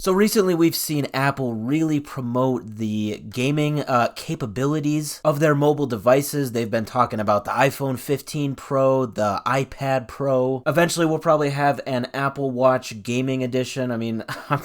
So recently we've seen Apple really promote the gaming capabilities of their mobile devices. They've been talking about the iPhone 15 Pro, the iPad Pro. Eventually we'll probably have an Apple Watch gaming edition. I mean,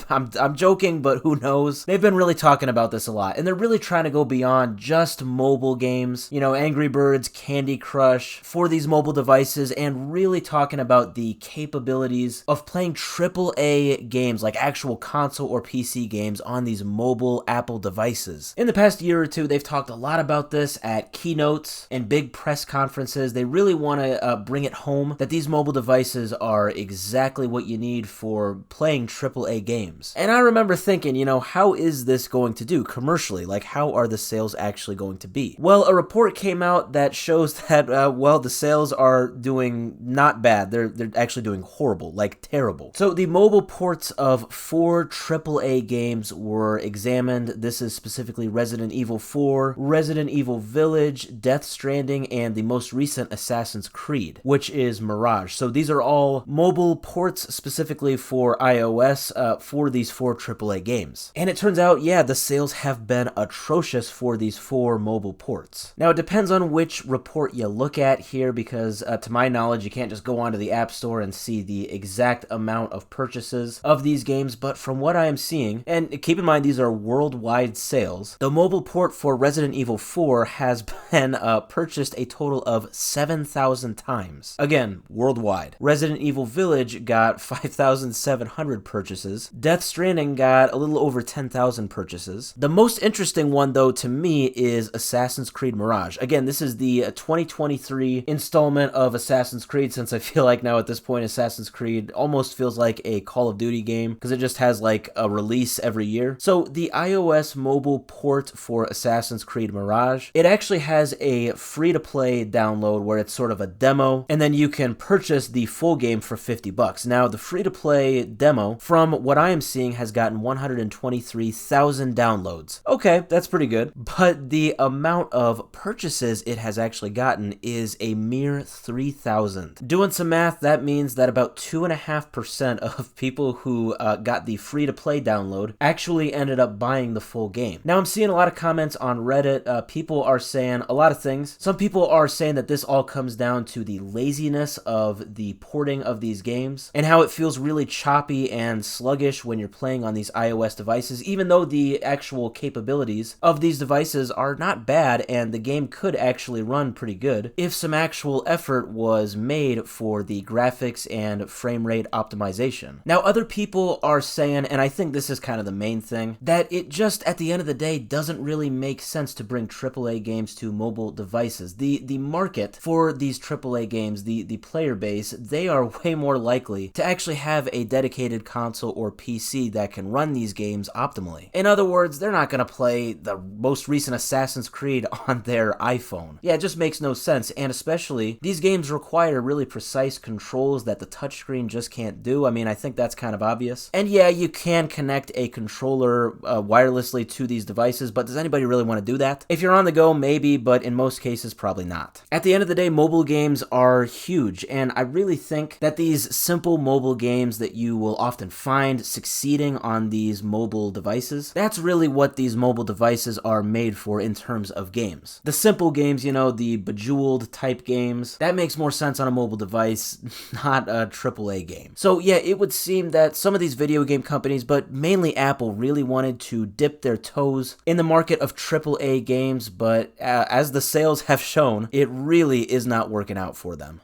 I'm joking, but who knows? They've been really talking about this a lot, and they're really trying to go beyond just mobile games, you know, Angry Birds, Candy Crush, for these mobile devices, and really talking about the capabilities of playing AAA games, like actual console or PC games on these mobile Apple devices. In the past year or two, they've talked a lot about this at keynotes and big press conferences. They really want to bring it home that these mobile devices are exactly what you need for playing AAA games. And I remember thinking, you know, how is this going to do commercially? Like, how are the sales actually going to be? Well, a report came out that shows that, the sales are doing not bad. They're actually doing horrible, like terrible. So the mobile ports of 4 AAA games were examined. This is specifically Resident Evil 4, Resident Evil Village, Death Stranding, and the most recent Assassin's Creed, which is Mirage. So these are all mobile ports specifically for iOS for these 4 AAA games. And it turns out, yeah, the sales have been atrocious for these 4 mobile ports. Now, it depends on which report you look at here because, to my knowledge, you can't just go onto the App Store and see the exact amount of purchases of these games, but from what I am seeing, and keep in mind these are worldwide sales, the mobile port for Resident Evil 4 has been purchased a total of 7,000 times. Again, worldwide. Resident Evil Village got 5,700 purchases. Death Stranding got a little over 10,000 purchases. The most interesting one, though, to me is Assassin's Creed Mirage. Again, this is the 2023 installment of Assassin's Creed, since I feel like now at this point Assassin's Creed almost feels like a Call of Duty game because it just has like a release every year. So the iOS mobile port for Assassin's Creed Mirage, it actually has a free-to-play download where it's sort of a demo, and then you can purchase the full game for $50. Now, the free-to-play demo, from what I am seeing, has gotten 123,000 downloads. Okay, that's pretty good, but the amount of purchases it has actually gotten is a mere 3,000. Doing some math, that means that about 2.5% of people who got the free-to-play download actually ended up buying the full game. Now, I'm seeing a lot of comments on Reddit. People are saying a lot of things. Some people are saying that this all comes down to the laziness of the porting of these games and how it feels really choppy and sluggish when you're playing on these iOS devices, even though the actual capabilities of these devices are not bad and the game could actually run pretty good if some actual effort was made for the graphics and frame rate optimization. Now, other people are saying, and I think this is kind of the main thing, that it just, at the end of the day, doesn't really make sense to bring AAA games to mobile devices. The market for these AAA games, the player base, they are way more likely to actually have a dedicated console or PC that can run these games optimally. In other words, they're not going to play the most recent Assassin's Creed on their iPhone. Yeah, it just makes no sense, and especially, these games require really precise controls that the touchscreen just can't do. I mean, I think that's kind of obvious. And yeah, you can connect a controller wirelessly to these devices, but does anybody really want to do that? If you're on the go, maybe, but in most cases, probably not. At the end of the day, mobile games are huge, and I really think that these simple mobile games that you will often find succeeding on these mobile devices, that's really what these mobile devices are made for in terms of games. The simple games, you know, the Bejeweled type games, that makes more sense on a mobile device, not a AAA game. So yeah, it would seem that some of these video game companies, but mainly Apple, really wanted to dip their toes in the market of AAA games, but as the sales have shown, it really is not working out for them.